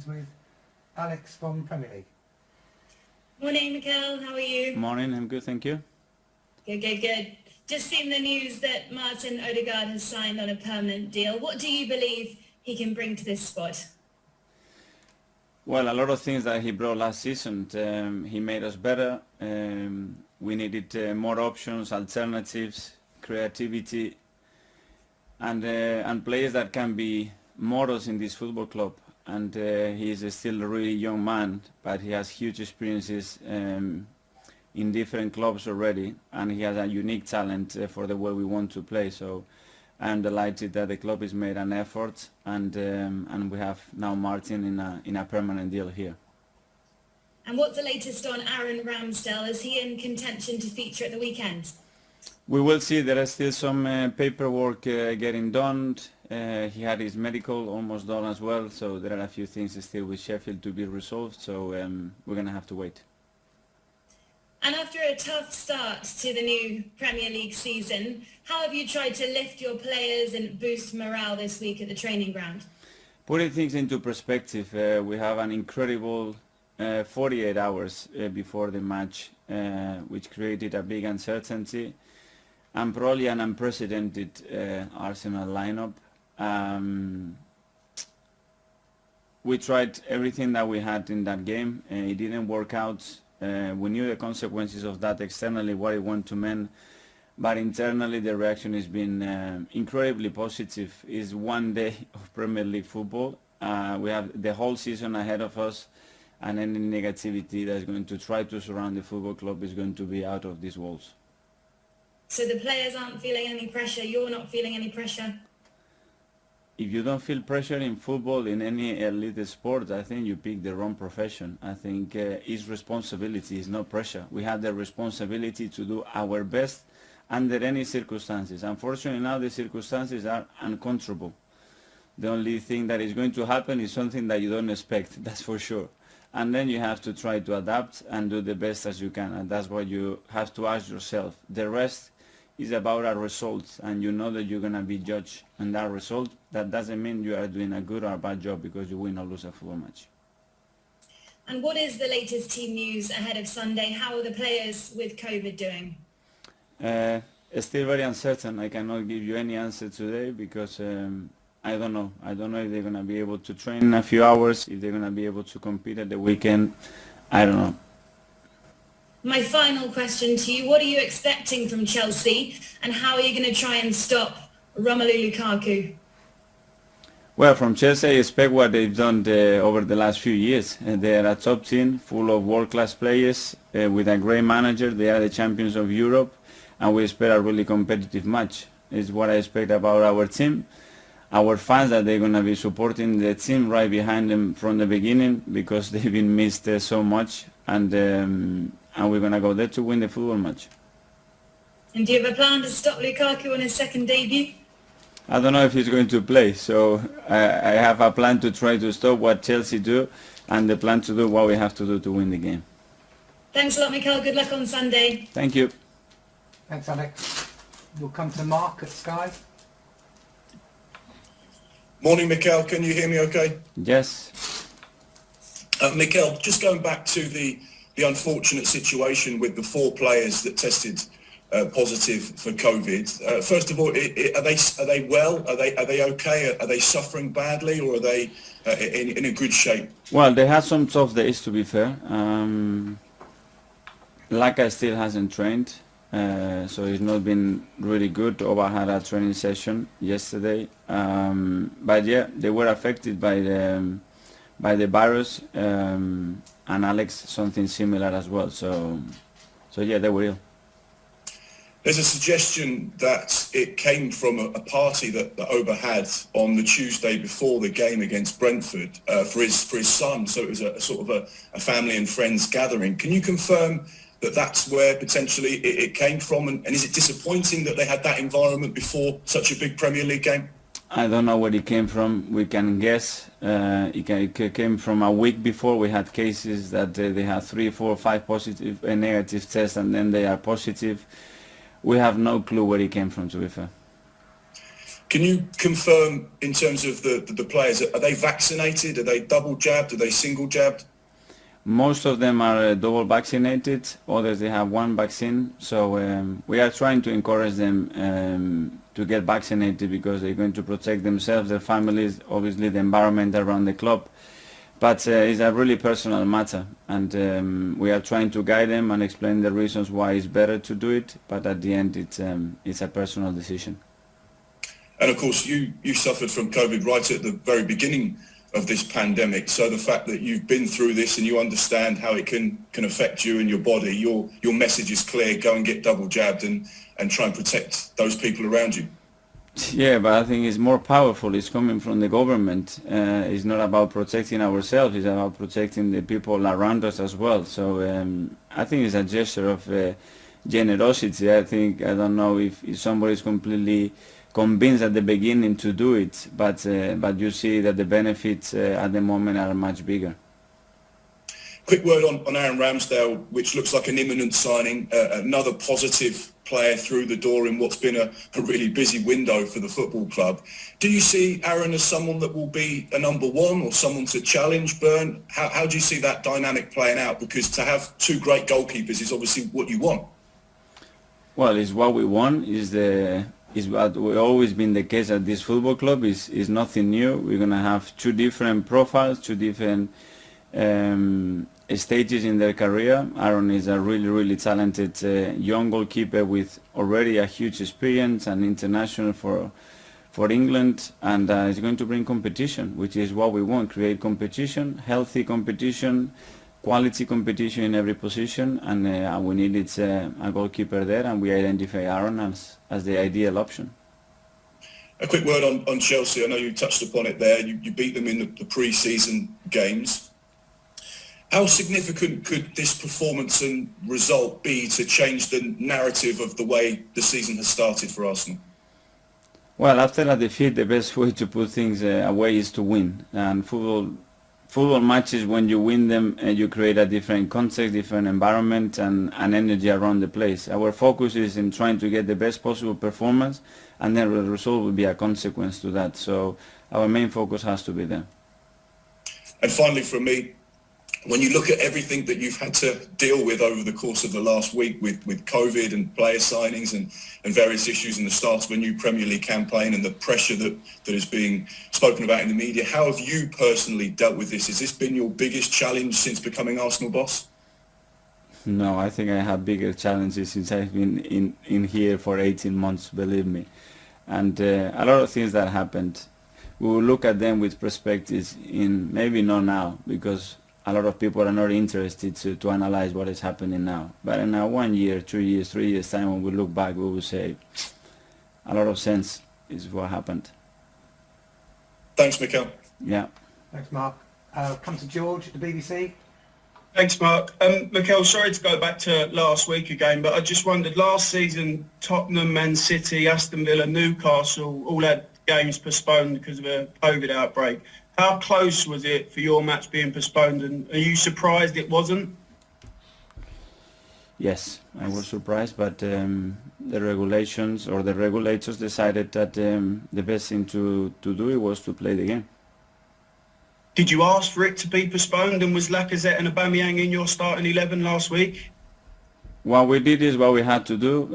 with Alex from Premier League. Morning, Mikel. How are you? Morning. I'm good, thank you. Good. Just seen the news that Martin Odegaard has signed on a permanent deal. What do you believe he can bring to this squad? Well, a lot of things that he brought last season. He made us better. We needed more options, alternatives, creativity, and players that can be models in this football club. And he is still a really young man, but he has huge experiences in different clubs already, and he has a unique talent for the way we want to play. So I'm delighted that the club has made an effort, and we have now Martin in a permanent deal here. And what's the latest on Aaron Ramsdale? Is he in contention to feature at the weekend? We will see. There is still some paperwork getting done. He had his medical almost done as well, so there are a few things still with Sheffield to be resolved, so we're going to have to wait. And after a tough start to the new Premier League season, how have you tried to lift your players and boost morale this week at the training ground? Putting things into perspective, we have an incredible 48 hours before the match, which created a big uncertainty and probably an unprecedented Arsenal lineup. We tried everything that we had in that game. It didn't work out. We knew the consequences of that externally, what it went to men, but internally the reaction has been incredibly positive. It's one day of Premier League football. We have the whole season ahead of us, and any negativity that's going to try to surround the football club is going to be out of these walls. So the players aren't feeling any pressure, you're not feeling any pressure? If you don't feel pressure in football, in any elite sport, I think you pick the wrong profession. I think it's responsibility, it's not pressure. We have the responsibility to do our best under any circumstances. Unfortunately now the circumstances are uncontrollable. The only thing that is going to happen is something that you don't expect, that's for sure. And then you have to try to adapt and do the best as you can, and that's what you have to ask yourself. The rest is about a result, and you know that you're going to be judged on that result. That doesn't mean you are doing a good or a bad job because you win or lose a football match. And what is the latest team news ahead of Sunday? How are the players with COVID doing? It's still very uncertain. I cannot give you any answer today because I don't know. I don't know if they're going to be able to train in a few hours, if they're going to be able to compete at the weekend. I don't know. My final question to you, what are you expecting from Chelsea, and how are you going to try and stop Romelu Lukaku? Well, from Chelsea, I expect what they've done over the last few years. They are a top team full of world-class players with a great manager. They are the champions of Europe, and we expect a really competitive match. It's what I expect about our team. Our fans, that they're going to be supporting the team right behind them from the beginning because they've been missed so much, and we're going to go there to win the football match. And do you have a plan to stop Lukaku on his second debut? I don't know if he's going to play, so I have a plan to try to stop what Chelsea do, and the plan to do what we have to do to win the game. Thanks a lot, Mikel. Good luck on Sunday. Thank you. Thanks, Alex. We'll come to Mark at Sky. Morning, Mikel. Can you hear me okay? Yes. Mikel, just going back to the unfortunate situation with the 4 players that tested positive for COVID. First of all, are they well? Are they okay? Are they suffering badly, or are they in a good shape? Well, they had some tough days, to be fair. Laka still hasn't trained, so he's not been really good. Oba had a training session yesterday, but yeah, they were affected by the virus, and Alex something similar as well. So yeah, they were ill. There's a suggestion that it came from a party that Oba had on the Tuesday before the game against Brentford for his son. So it was a sort of a family and friends gathering. Can you confirm that that's where potentially it came from? And is it disappointing that they had that environment before such a big Premier League game? I don't know where it came from. We can guess. It came from a week before. We had cases that they had 3, 4, 5 positive and negative tests, and then they are positive. We have no clue where it came from, to be fair. Can you confirm in terms of the players, are they vaccinated? Are they double jabbed? Are they single jabbed? Most of them are double vaccinated, others they have one vaccine, so we are trying to encourage them to get vaccinated because they're going to protect themselves, their families, obviously the environment around the club. But it's a really personal matter, and we are trying to guide them and explain the reasons why it's better to do it, but at the end it's a personal decision. And of course you suffered from COVID right at the very beginning of this pandemic, so the fact that you've been through this and you understand how it can affect you and your body, your message is clear: go and get double jabbed and try and protect those people around you. Yeah, but I think it's more powerful. It's coming from the government. It's not about protecting ourselves, it's about protecting the people around us as well. So I think it's a gesture of generosity. I don't know if somebody is completely convinced at the beginning to do it, but you see that the benefits at the moment are much bigger. Quick word on Aaron Ramsdale, which looks like an imminent signing, another positive player through the door in what's been a really busy window for the football club. Do you see Aaron as someone that will be a number one or someone to challenge Byrne? How do you see that dynamic playing out? Because to have two great goalkeepers is obviously what you want. Well, it's what we want. Is what we've always been the case at this football club. Is nothing new. We're gonna have two different profiles, two different stages in their career. Aaron is a really talented young goalkeeper with already a huge experience and international for England, and he's going to bring competition, which is what we want: create competition, healthy competition, quality competition in every position, and we needed a goalkeeper there, and we identify Aaron as the ideal option. A quick word on Chelsea. I know you touched upon it there. You beat them in the pre-season games. How significant could this performance and result be to change the narrative of the way the season has started for Arsenal? Well, after a defeat, the best way to put things away is to win. And football matches, when you win them, you create a different context, different environment, and energy around the place. Our focus is in trying to get the best possible performance, and then the result will be a consequence to that. So our main focus has to be there. And finally, from me, when you look at everything that you've had to deal with over the course of the last week with COVID and player signings and various issues in the start of a new Premier League campaign and the pressure that is being spoken about in the media, how have you personally dealt with this? Has this been your biggest challenge since becoming Arsenal boss? No, I think I have bigger challenges since I've been in here for 18 months, believe me. And a lot of things that happened, we will look at them with perspectives in maybe not now, because a lot of people are not interested to analyze what is happening now. But in 1 year, 2 years, 3 years time, when we look back, we will say a lot of sense is what happened. Thanks, Mikel. Yeah. Thanks, Mark. Come to George at the BBC. Thanks, Mark. Mikel, sorry to go back to last week again, but I just wondered, last season, Tottenham, Man City, Aston Villa, Newcastle all had games postponed because of a COVID outbreak. How close was it for your match being postponed, and are you surprised it wasn't? Yes, I was surprised, but the regulations or the regulators decided that the best thing to do it was to play the game. Did you ask for it to be postponed, and was Lacazette and Aubameyang in your starting 11 last week? What we did is what we had to do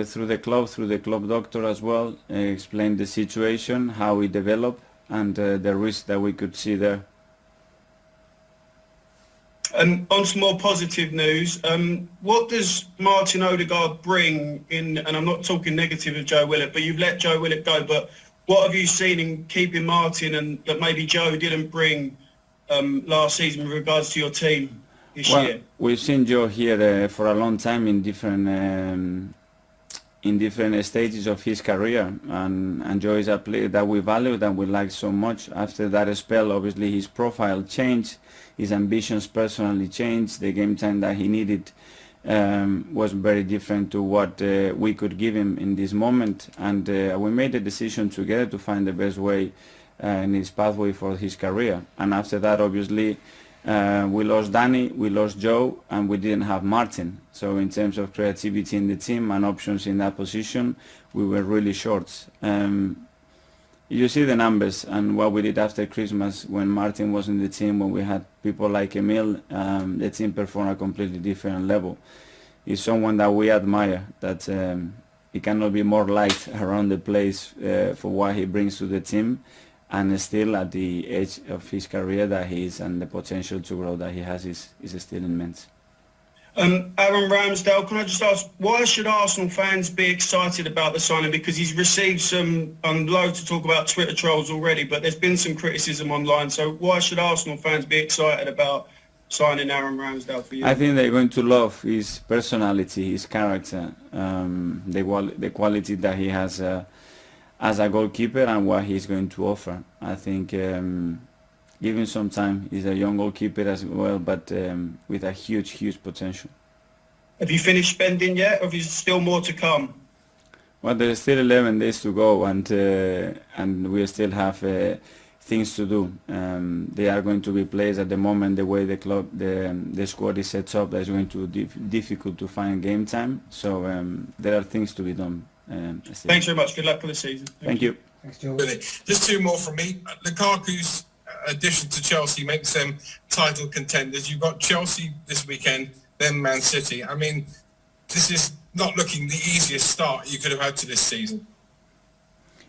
through the club doctor as well, explain the situation, how it developed, and the risk that we could see there. And on some more positive news, what does Martin Odegaard bring in, and I'm not talking negative of Joe Willett, but you've let Joe Willett go, but what have you seen in keeping Martin and that maybe Joe didn't bring last season with regards to your team this year? We've seen Joe here for a long time in different stages of his career, and Joe is a player that we value, that we like so much. After that spell, obviously his profile changed, his ambitions personally changed, the game time that he needed was very different to what we could give him in this moment, and we made a decision together to find the best way in his pathway for his career. And after that, obviously, we lost Danny, we lost Joe, and we didn't have Martin. So in terms of creativity in the team and options in that position, we were really short. you see the numbers and what we did after Christmas when Martin was in the team, when we had people like Emil, the team performed at a completely different level. He's someone that we admire, that he cannot be more liked around the place for what he brings to the team, and still at the age of his career that he is and the potential to grow that he has is still immense. Aaron Ramsdale, can I just ask, why should Arsenal fans be excited about the signing? Because he's received some, I'm loath to talk about Twitter trolls already, but there's been some criticism online. So why should Arsenal fans be excited about signing Aaron Ramsdale for you? I think they're going to love his personality, his character, the quality that he has as a goalkeeper and what he's going to offer. I think give him some time. He's a young goalkeeper as well, but with a huge potential. Have you finished spending yet, or is there still more to come? Well, there's still 11 days to go, and we still have things to do. They are going to be placed at the moment. The way the squad is set up, that's going to be difficult to find game time. So there are things to be done. Thanks very much. Good luck for the season. Thank you. Thanks, George. Just two more from me. Lukaku's addition to Chelsea makes them title contenders. You've got Chelsea this weekend, then Man City. I mean, this is not looking the easiest start you could have had to this season.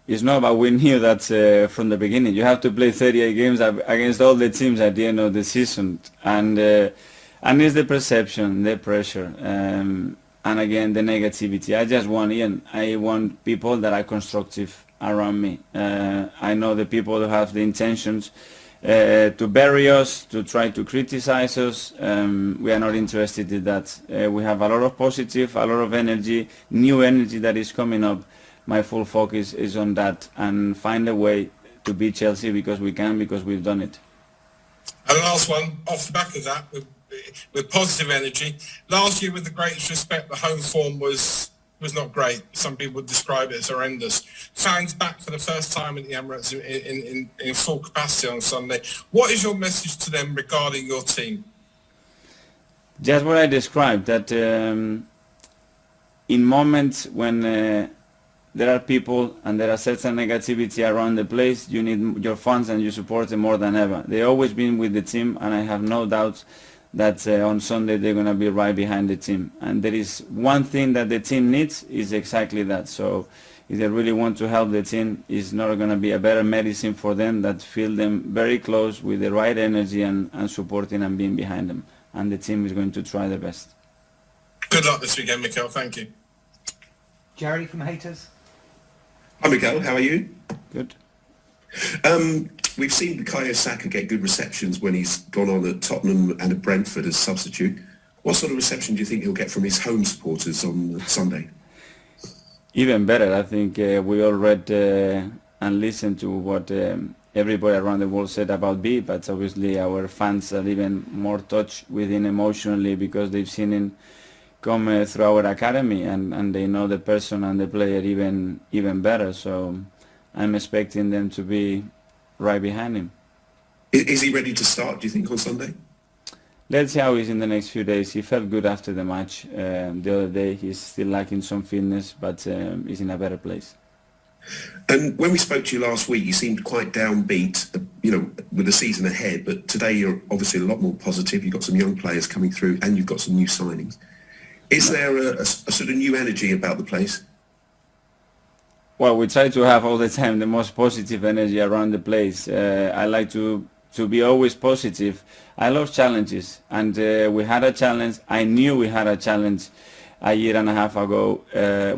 It's not, but we knew that from the beginning. You have to play 38 games against all the teams at the end of the season, and it's the perception, the pressure, and again the negativity. I want people that are constructive around me. I know the people who have the intentions to bury us, to try to criticize us. We are not interested in that. We have a lot of positive, a lot of energy, new energy that is coming up. My full focus is on that and find a way to beat Chelsea because we can, because we've done it. And the last one, off the back of that, with positive energy. Last year, with the greatest respect, the home form was not great. Some people would describe it as horrendous. Fans back for the first time at the Emirates in full capacity on Sunday. What is your message to them regarding your team? Just what I described, that in moments when there are people and there are certain negativity around the place, you need your fans and your supporters more than ever. They've always been with the team, and I have no doubts that on Sunday they're going to be right behind the team. And there is one thing that the team needs is exactly that. So if they really want to help the team, it's not going to be a better medicine for them that feel them very close with the right energy and supporting and being behind them. And the team is going to try their best. Good luck this weekend, Mikel. Thank you. Jerry from Haters. Hi Mikel, how are you? Good. We've seen Bukayo Saka get good receptions when he's gone on at Tottenham and at Brentford as substitute. What sort of reception do you think he'll get from his home supporters on Sunday? Even better. I think we all read and listened to what everybody around the world said about B, but obviously our fans are even more touched with him emotionally because they've seen him come through our academy and they know the person and the player even better. So I'm expecting them to be right behind him. Is he ready to start, do you think, on Sunday? Let's see how he's in the next few days. He felt good after the match the other day. He's still lacking some fitness, but he's in a better place. And when we spoke to you last week, you seemed quite downbeat, with the season ahead, but today you're obviously a lot more positive. You've got some young players coming through and you've got some new signings. Is there a sort of new energy about the place? Well, we try to have all the time the most positive energy around the place. I like to be always positive. I love challenges, and we had a challenge. I knew we had a challenge a year and a half ago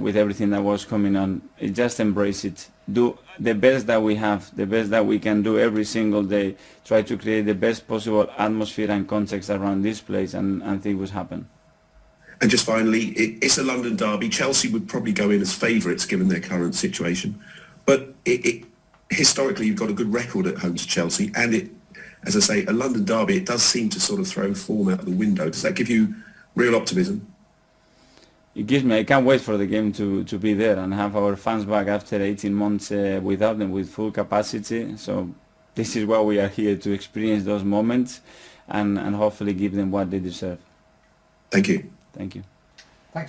with everything that was coming on. Just embrace it. Do the best that we have, the best that we can do every single day. Try to create the best possible atmosphere and context around this place, and things will happen. And just finally, it's a London derby. Chelsea would probably go in as favourites given their current situation. But historically, you've got a good record at home to Chelsea. And as I say, a London derby, it does seem to sort of throw form out the window. Does that give you real optimism? It gives me, I can't wait for the game to be there and have our fans back after 18 months without them, with full capacity. So this is why we are here, to experience those moments and hopefully give them what they deserve. Thank you. Thank you.